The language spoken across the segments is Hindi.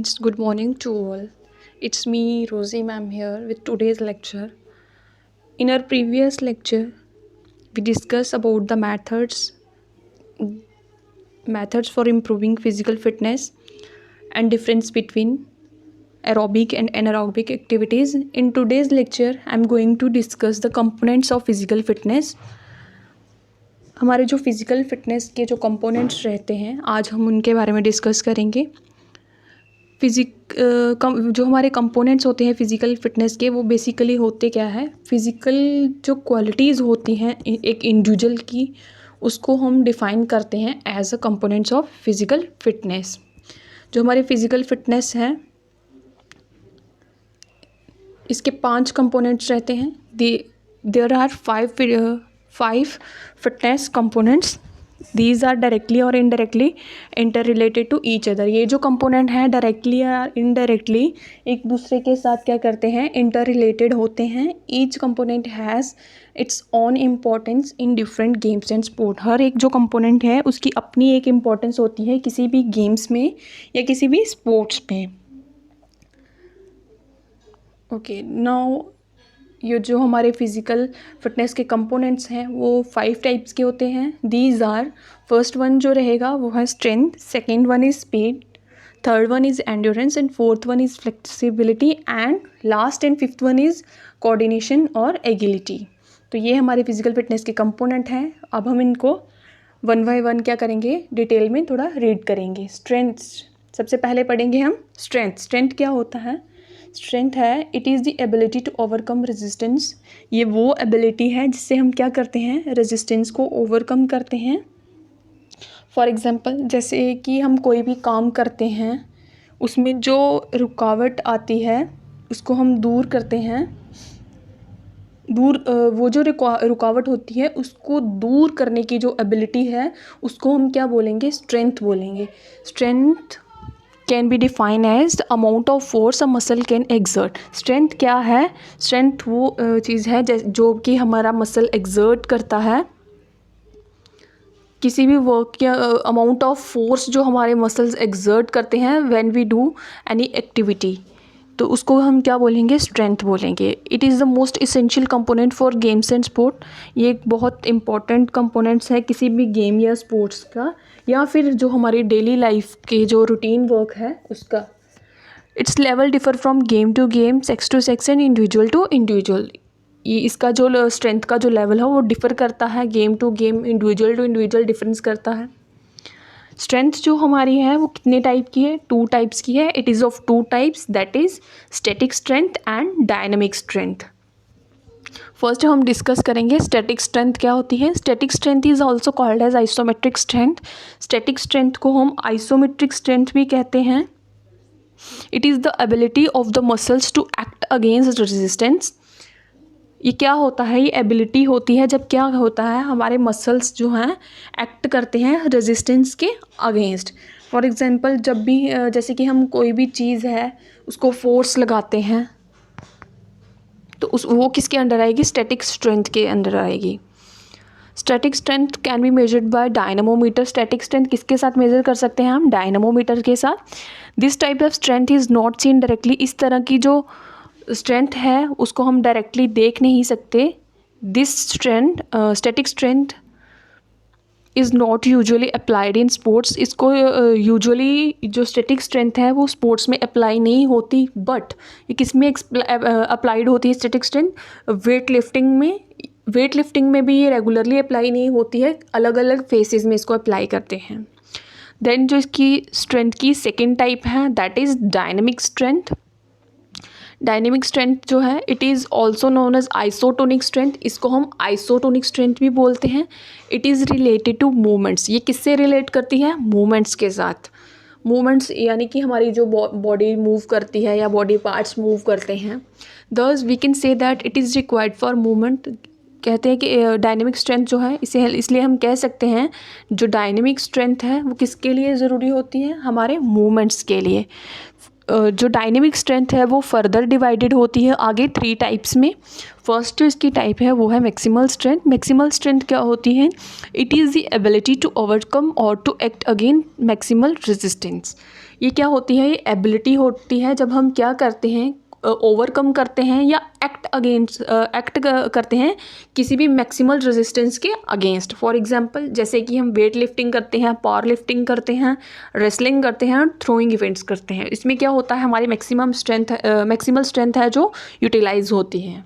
students, good morning to all. It's me, Rosie ma'am, here with today's lecture. In our previous lecture, we discussed about the methods for improving physical fitness and difference between aerobic and anaerobic activities. In today's lecture, I'm going to discuss the components of physical fitness. हमारे जो फिज़िकल फिटनेस के जो कंपोनेंट्स रहते हैं, आज हम उनके बारे में डिस्कस करेंगे. जो हमारे कंपोनेंट्स होते हैं फ़िज़िकल फिटनेस के, वो बेसिकली होते क्या है, फ़िज़िकल जो क्वालिटीज़ होती हैं एक इंडिविजुअल की, उसको हम डिफ़ाइन करते हैं as a components of physical fitness. जो हमारी फ़िज़िकल फिटनेस है, इसके 5 कंपोनेंट्स रहते हैं. There are 5 fitness components. These are directly और indirectly interrelated to each other. ये जो कंपोनेंट हैं डायरेक्टली या इनडायरेक्टली एक दूसरे के साथ क्या करते हैं, इंटर रिलेटेड होते हैं. Each component has its own importance in different games and sport. हर एक जो कंपोनेंट है उसकी अपनी एक इम्पॉर्टेंस होती है किसी भी गेम्स में या किसी भी स्पोर्ट्स में. ओके, नाउ ये जो हमारे फिज़िकल फिटनेस के कंपोनेंट्स हैं वो 5 टाइप्स के होते हैं. दीज आर, फर्स्ट वन जो रहेगा वो है strength, second one is speed, third one is endurance and fourth one is flexibility and last and fifth one is coordination और एगिलिटी. तो ये हमारे फिज़िकल फिटनेस के कंपोनेंट हैं. अब हम इनको वन बाय वन क्या करेंगे, डिटेल में थोड़ा रीड करेंगे. स्ट्रेंथ सबसे पहले पढ़ेंगे हम. स्ट्रेंथ क्या होता है? स्ट्रेंथ है, it is the ability to overcome resistance. ये वो एबिलिटी है जिससे हम क्या करते हैं, रेजिस्टेंस को ओवरकम करते हैं. फॉर एग्ज़ाम्पल, जैसे कि हम कोई भी काम करते हैं, उसमें जो रुकावट आती है उसको हम दूर करते हैं. वो जो रुकावट होती है उसको दूर करने की जो एबिलिटी है उसको हम क्या बोलेंगे, स्ट्रेंथ बोलेंगे. Strength can be define as the amount of force a muscle can exert. Strength क्या है? स्ट्रेंथ वो चीज़ है जो कि हमारा मसल एक्सर्ट करता है. किसी भी वर्क या अमाउंट ऑफ फोर्स जो हमारे मसल्स एक्सर्ट करते हैं when we do any activity, तो उसको हम क्या बोलेंगे, स्ट्रेंथ बोलेंगे. It is the most essential component for games and sport. ये एक बहुत इंपॉर्टेंट कंपोनेंट्स है किसी भी गेम या स्पोर्ट्स का, या फिर जो हमारी डेली लाइफ के जो रूटीन वर्क है उसका. Its level differ from game to game, sex to sex and individual to individual. ये इसका जो स्ट्रेंथ का जो लेवल है वो डिफ़र करता है game to game, individual to individual difference करता है. स्ट्रेंथ जो हमारी है वो कितने टाइप की है? 2 टाइप्स की है. It is of 2 types, that is static strength and dynamic strength. First हम डिस्कस करेंगे स्टैटिक स्ट्रेंथ क्या होती है. Static strength is also called as isometric strength. Static strength को हम आइसोमेट्रिक स्ट्रेंथ भी कहते हैं. It is the ability of the muscles to act against resistance. ये क्या होता है, ये एबिलिटी होती है जब क्या होता है, हमारे मसल्स जो हैं एक्ट करते हैं रेजिस्टेंस के अगेंस्ट. फॉर एग्जांपल, जब भी जैसे कि हम कोई भी चीज़ है उसको फोर्स लगाते हैं तो वो किसके अंडर आएगी, स्टैटिक स्ट्रेंथ के अंडर आएगी. Static strength can be measured by dynamometer. Static strength किसके साथ मेजर कर सकते हैं हम, डायनामोमीटर के साथ. This type of strength is not seen directly. इस तरह की जो स्ट्रेंथ है उसको हम डायरेक्टली देख नहीं सकते. This strength, static strength is not usually applied in sports. इसको यूजुअली जो स्टैटिक स्ट्रेंथ है वो स्पोर्ट्स में अप्लाई नहीं होती. बट ये किस में अप्लाइड होती है स्टैटिक स्ट्रेंथ? वेट लिफ्टिंग में. वेट लिफ्टिंग में भी ये रेगुलरली अप्लाई नहीं होती है, अलग अलग फेसेस में इसको अप्लाई करते हैं. देन जो इसकी स्ट्रेंथ की सेकेंड टाइप है that is dynamic strength. Dynamic strength जो है it is also known as isotonic strength. इसको हम आइसोटोनिक स्ट्रेंथ भी बोलते हैं. It is related to movements. ये किससे रिलेट करती है, मूवमेंट्स के साथ. मूवमेंट्स यानी कि हमारी जो बॉडी मूव करती है या बॉडी पार्ट्स मूव करते हैं. Thus we can say that it is required for movement. कहते हैं कि डायनेमिक स्ट्रेंथ जो है इसलिए हम कह सकते हैं जो डायनेमिक स्ट्रेंथ है वो किसके लिए ज़रूरी होती है, हमारे मूवमेंट्स के लिए. जो डायनेमिक स्ट्रेंथ है वो फर्दर डिवाइडेड होती है आगे 3 टाइप्स में. फर्स्ट जो इसकी टाइप है वो है मैक्सिमल स्ट्रेंथ. मैक्सिमल स्ट्रेंथ क्या होती है, it is the ability to overcome और to act again maximal resistance. ये क्या होती है, ये एबिलिटी होती है जब हम क्या करते हैं, ओवरकम करते हैं या एक्ट करते हैं किसी भी मैक्सिमल रेजिस्टेंस के अगेंस्ट। फॉर एग्जांपल जैसे कि हम वेट लिफ्टिंग करते हैं, पावर लिफ्टिंग करते हैं, रेसलिंग करते हैं, थ्रोइंग इवेंट्स करते हैं। इसमें क्या होता है, हमारी मैक्सिमल स्ट्रेंथ है जो यूटिलाइज होती है।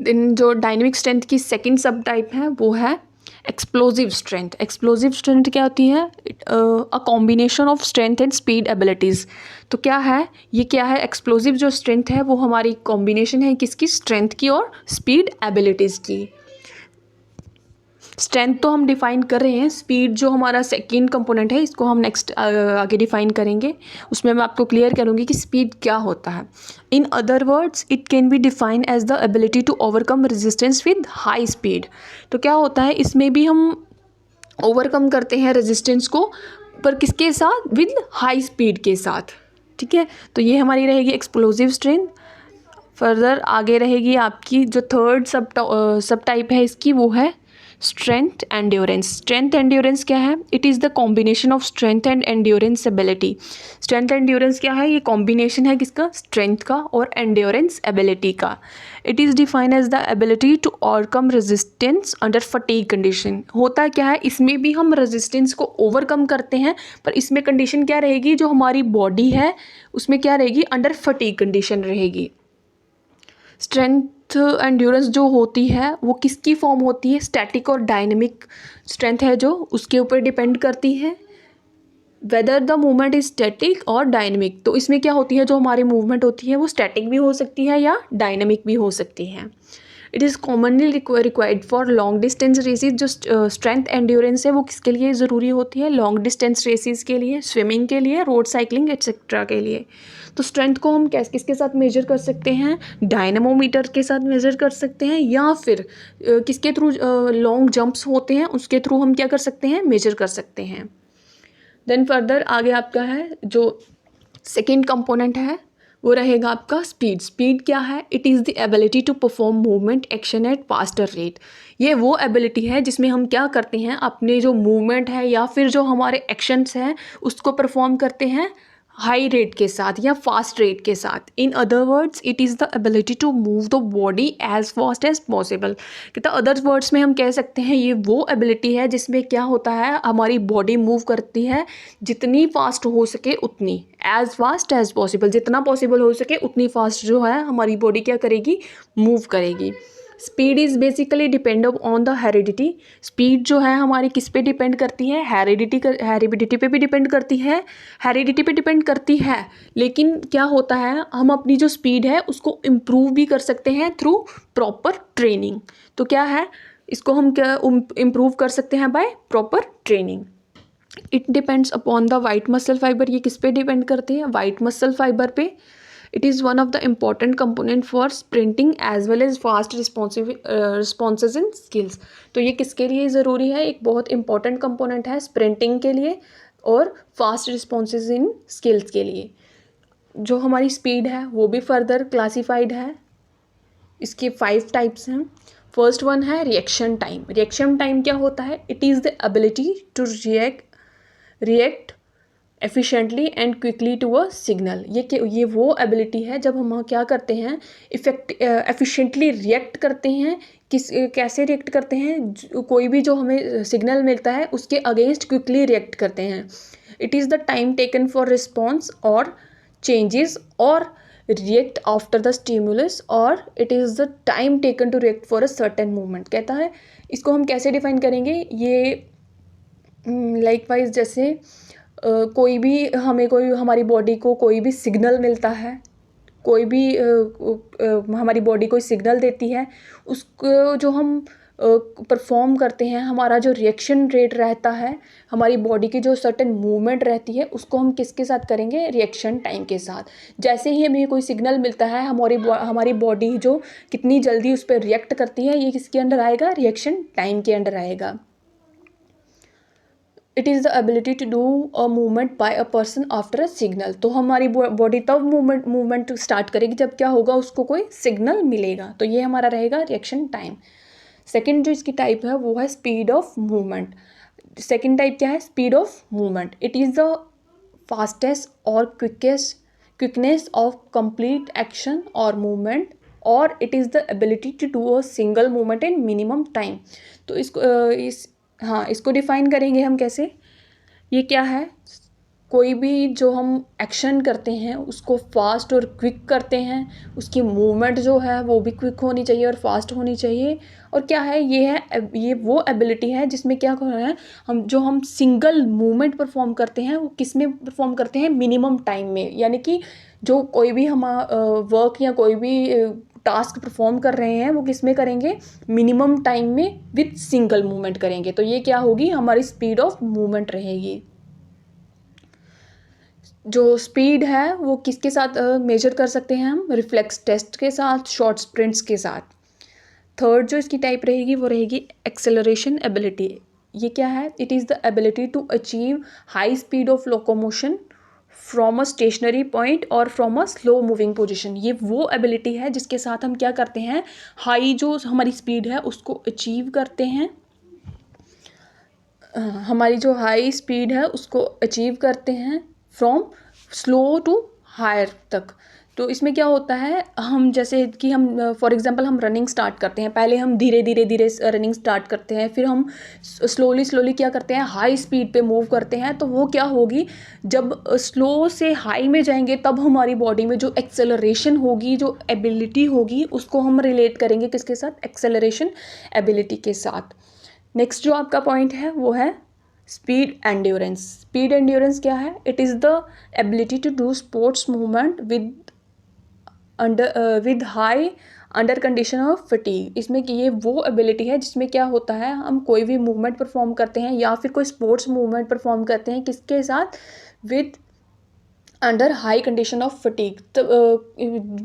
देन जो डायनेमिक स्ट्रेंथ की सेकंड सब टाइप है वो है एक्सप्लोजिव स्ट्रेंथ। एक्सप्लोजिव स्ट्रेंथ क्या होती है, a combination of strength and speed abilities. तो क्या है, ये क्या है, एक्सप्लोजिव जो स्ट्रेंथ है वो हमारी कॉम्बिनेशन है किसकी, स्ट्रेंथ की और स्पीड एबिलिटीज़ की। स्ट्रेंथ तो हम डिफाइन कर रहे हैं, स्पीड जो हमारा सेकेंड कंपोनेंट है इसको हम नेक्स्ट आगे डिफाइन करेंगे। उसमें मैं आपको क्लियर करूँगी कि स्पीड क्या होता है। In other words it can be define as the ability to overcome resistance with high speed. तो क्या होता है, इसमें भी हम ओवरकम करते हैं रेजिस्टेंस को, पर किसके साथ, विद हाई स्पीड के साथ। ठीक है, तो ये हमारी रहेगी एक्सप्लोजिव स्ट्रेंथ। फर्दर आगे रहेगी आपकी जो थर्ड सब टाइप है इसकी, वो है स्ट्रेंथ एंड्योरेंस। स्ट्रेंथ एंड्योरेंस क्या है, it is the combination of strength and endurance ability. Strength endurance क्या है, ये कॉम्बिनेशन है किसका, स्ट्रेंथ का और एंड्योरेंस एबिलिटी का। It is defined as the ability to overcome resistance under fatigue condition. होता क्या है, इसमें भी हम रेजिस्टेंस को ओवरकम करते हैं, पर इसमें कंडीशन क्या रहेगी, जो हमारी बॉडी है उसमें क्या रहेगी, अंडर फटीग कंडीशन रहेगी। स्ट्रेंथ एंड्योरेंस जो होती है वो किसकी फॉर्म होती है, स्टैटिक और डायनेमिक स्ट्रेंथ है जो उसके ऊपर डिपेंड करती है whether the movement is static और डायनेमिक। तो इसमें क्या होती है, जो हमारी मूवमेंट होती है वो स्टैटिक भी हो सकती है या डायनेमिक भी हो सकती है। It is commonly required for long distance races. जो स्ट्रेंथ एंड्योरेंस है वो किसके लिए ज़रूरी होती है, लॉन्ग डिस्टेंस रेसेस के लिए, स्विमिंग के लिए, रोड साइकिलिंग एक्सेट्रा के लिए। तो स्ट्रेंथ को हम किसके साथ मेजर कर सकते हैं, डायनामोमीटर के साथ मेजर कर सकते हैं, या फिर किसके थ्रू, लॉन्ग जंप्स होते हैं उसके थ्रू हम क्या कर सकते हैं, मेजर कर सकते हैं। देन फर्दर आगे आपका है जो सेकेंड कंपोनेंट है वो रहेगा आपका स्पीड। स्पीड क्या है, it is the ability to perform movement action at faster rate. ये वो एबिलिटी है जिसमें हम क्या करते हैं, अपने जो मूवमेंट है या फिर जो हमारे एक्शंस हैं उसको परफॉर्म करते हैं हाई रेट के साथ या फास्ट रेट के साथ। In other words it is the ability to move the body as fast as possible. कहता अदर वर्ड्स में हम कह सकते हैं ये वो एबिलिटी है जिसमें क्या होता है, हमारी बॉडी मूव करती है जितनी फास्ट हो सके उतनी, एज फास्ट एज पॉसिबल, जितना पॉसिबल हो सके उतनी फास्ट जो है हमारी बॉडी क्या करेगी, मूव करेगी। Speed is basically depend on the heredity. Speed जो है हमारी किस पे डिपेंड करती है, हेरिडिटी पे भी डिपेंड करती है, हेरिडिटी पे डिपेंड करती है। लेकिन क्या होता है, हम अपनी जो स्पीड है उसको इम्प्रूव भी कर सकते हैं थ्रू प्रॉपर ट्रेनिंग। तो क्या है, इसको हम क्या इम्प्रूव कर सकते हैं, by proper training. It depends upon the white muscle fibre. ये किस पे डिपेंड करते हैं, वाइट मसल फाइबर पे। It is one of the important component for sprinting as well as fast responses in skills. तो ये किसके लिए ज़रूरी है, एक बहुत इंपॉर्टेंट कंपोनेंट है स्प्रिंटिंग के लिए और फास्ट रिस्पॉन्सेज इन स्किल्स के लिए। जो हमारी स्पीड है वो भी फर्दर क्लासिफाइड है, इसके 5 टाइप्स हैं। फर्स्ट वन है रिएक्शन टाइम। रिएक्शन टाइम क्या होता है, it is the ability to react efficiently and quickly to a signal. ये वो एबिलिटी है जब हम क्या करते हैं, एफिशिएंटली रिएक्ट करते हैं। कैसे रिएक्ट करते हैं, कोई भी जो हमें सिग्नल मिलता है उसके अगेंस्ट क्विकली रिएक्ट करते हैं। It is the time taken for response और चेंजेस और रिएक्ट आफ्टर द स्टिमुलस, और it is the time taken to react for a certain movement. कहता है इसको हम कैसे डिफाइन करेंगे, ये लाइकवाइज जैसे कोई भी हमारी बॉडी को कोई भी सिग्नल मिलता है, कोई भी हमारी बॉडी कोई सिग्नल देती है, उसको जो हम परफॉर्म करते हैं, हमारा जो रिएक्शन रेट रहता है, हमारी बॉडी की जो सर्टेन मूवमेंट रहती है उसको हम किसके साथ करेंगे, रिएक्शन टाइम के साथ। जैसे ही हमें कोई सिग्नल मिलता है, हमारी बॉडी जो कितनी जल्दी उस पर रिएक्ट करती है, ये किसके अंडर आएगा, रिएक्शन टाइम के अंडर आएगा। It is the ability to do a movement by a person after a signal. तो हमारी बॉडी तब मूवमेंट स्टार्ट करेगी जब क्या होगा, उसको कोई सिग्नल मिलेगा। तो ये हमारा रहेगा रिएक्शन टाइम। सेकेंड जो इसकी टाइप है वो है speed of movement. Second type क्या है, speed of movement. It is the fastest और क्विकनेस ऑफ कंप्लीट एक्शन और मूवमेंट, और it is the ability to do a single movement in minimum time. तो इसको डिफाइन करेंगे हम कैसे। ये क्या है, कोई भी जो हम एक्शन करते हैं उसको फास्ट और क्विक करते हैं, उसकी मूवमेंट जो है वो भी क्विक होनी चाहिए और फास्ट होनी चाहिए। और क्या है, ये वो एबिलिटी है जिसमें क्या हो रहा है, हम सिंगल मूवमेंट परफॉर्म करते हैं वो किस में परफॉर्म करते हैं, मिनिमम टाइम में। यानी कि जो कोई भी हम वर्क या कोई भी टास्क परफॉर्म कर रहे हैं वो किस में करेंगे, मिनिमम टाइम में विथ सिंगल मूवमेंट करेंगे। तो ये क्या होगी, हमारी स्पीड ऑफ मूवमेंट रहेगी। जो स्पीड है वो किसके साथ मेजर कर सकते हैं हम, रिफ्लेक्स टेस्ट के साथ, शॉर्ट स्प्रिंट्स के साथ। थर्ड जो इसकी टाइप रहेगी वो रहेगी एक्सेलरेशन एबिलिटी। ये क्या है, it is the ability to achieve high speed of locomotion from a stationary point और from a slow moving position. ये वो एबिलिटी है जिसके साथ हम क्या करते हैं, हाई जो हमारी स्पीड है उसको अचीव करते हैं, हमारी जो हाई स्पीड है उसको अचीव करते हैं फ्रॉम स्लो टू हायर तक। तो इसमें क्या होता है, हम जैसे कि हम फॉर एग्जांपल हम रनिंग स्टार्ट करते हैं, पहले हम धीरे धीरे रनिंग स्टार्ट करते हैं, फिर हम स्लोली क्या करते हैं, हाई स्पीड पे मूव करते हैं। तो वो क्या होगी, जब स्लो से हाई में जाएंगे तब हमारी बॉडी में जो एक्सेलरेशन होगी, जो एबिलिटी होगी, उसको हम रिलेट करेंगे किसके साथ, एक्सेलरेशन एबिलिटी के साथ। नेक्स्ट जो आपका पॉइंट है वो है स्पीड एंड्योरेंस। स्पीड एंड्योरेंस क्या है, it is the ability to do sports movement with high under condition of fatigue. इसमें कि ये वो एबिलिटी है जिसमें क्या होता है, हम कोई भी मूवमेंट परफॉर्म करते हैं या फिर कोई स्पोर्ट्स मूवमेंट परफॉर्म करते हैं, किसके साथ, with under high condition of fatigue. तो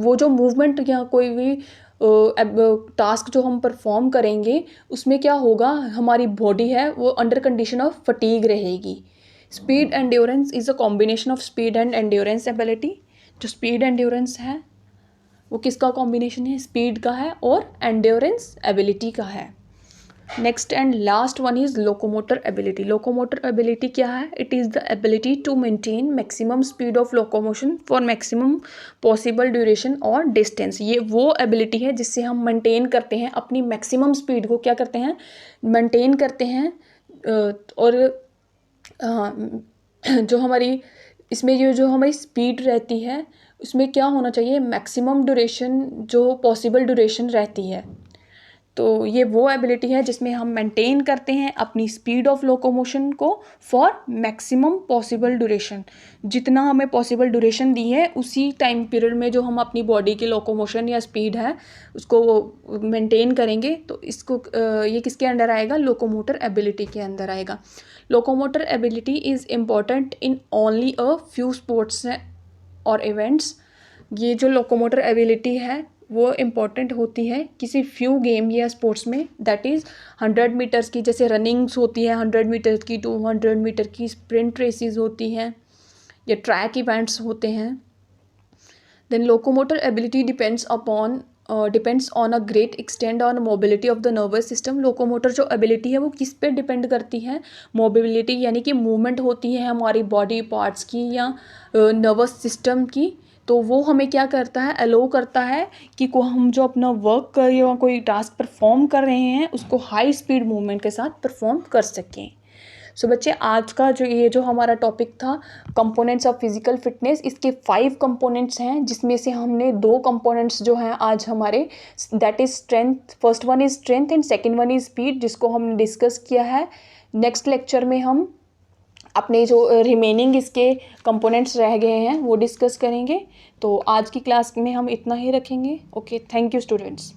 वो जो मूवमेंट या कोई भी टास्क जो हम परफॉर्म करेंगे उसमें क्या होगा, हमारी बॉडी है वो अंडर कंडीशन ऑफ फटीग रहेगी। Speed endurance is a combination of speed and endurance ability. जो स्पीड एंड्योरेंस है वो किसका कॉम्बिनेशन है, स्पीड का है और एंड्योरेंस एबिलिटी का है। Next and last one is locomotor ability. Locomotor ability क्या है, it is the ability to maintain maximum speed of locomotion for maximum possible duration और डिस्टेंस। ये वो एबिलिटी है जिससे हम मेंटेन करते हैं अपनी मैक्सिमम स्पीड को, क्या करते हैं, मेंटेन करते हैं। और जो हमारी इसमें ये जो हमारी स्पीड रहती है उसमें क्या होना चाहिए, मैक्सिमम ड्यूरेशन जो पॉसिबल ड्यूरेशन रहती है। तो ये वो एबिलिटी है जिसमें हम मेंटेन करते हैं अपनी स्पीड ऑफ लोकोमोशन को फॉर मैक्सिमम पॉसिबल ड्यूरेशन। जितना हमें पॉसिबल ड्यूरेशन दी है उसी टाइम पीरियड में जो हम अपनी बॉडी की लोकोमोशन या स्पीड है उसको मेंटेन करेंगे। तो इसको ये किसके अंडर आएगा, लोकोमोटर एबिलिटी के अंदर आएगा। Locomotor ability is important in only a few sports और इवेंट्स। ये जो लोकोमोटर एबिलिटी है वो इम्पॉर्टेंट होती है किसी फ्यू गेम या स्पोर्ट्स में, दैट इज़ 100 मीटर्स की, जैसे रनिंग्स होती है 100 मीटर की, 200 मीटर की स्प्रिंट रेसेस होती हैं या ट्रैक इवेंट्स होते हैं। Then locomotor ability depends on a great extend on mobility of the nervous system. Locomotor जो एबिलिटी है वो किस पे डिपेंड करती है, मोबिलिटी यानी कि मूवमेंट होती है हमारी बॉडी पार्ट्स की या नर्वस सिस्टम की। तो वो हमें क्या करता है, अलो करता है कि हम जो अपना वर्क कर या कोई टास्क परफॉर्म कर रहे हैं उसको हाई स्पीड मूवमेंट के साथ परफॉर्म कर सकें। सो बच्चे, आज का जो हमारा टॉपिक था कंपोनेंट्स ऑफ फिजिकल फिटनेस, इसके 5 कंपोनेंट्स हैं जिसमें से हमने 2 कंपोनेंट्स जो हैं आज हमारे, that is strength, first one is strength and second one is speed, जिसको हमने डिस्कस किया है। नेक्स्ट लेक्चर में हम अपने जो रिमेनिंग इसके कंपोनेंट्स रह गए हैं वो डिस्कस करेंगे। तो आज की क्लास में हम इतना ही रखेंगे। Okay, thank you students.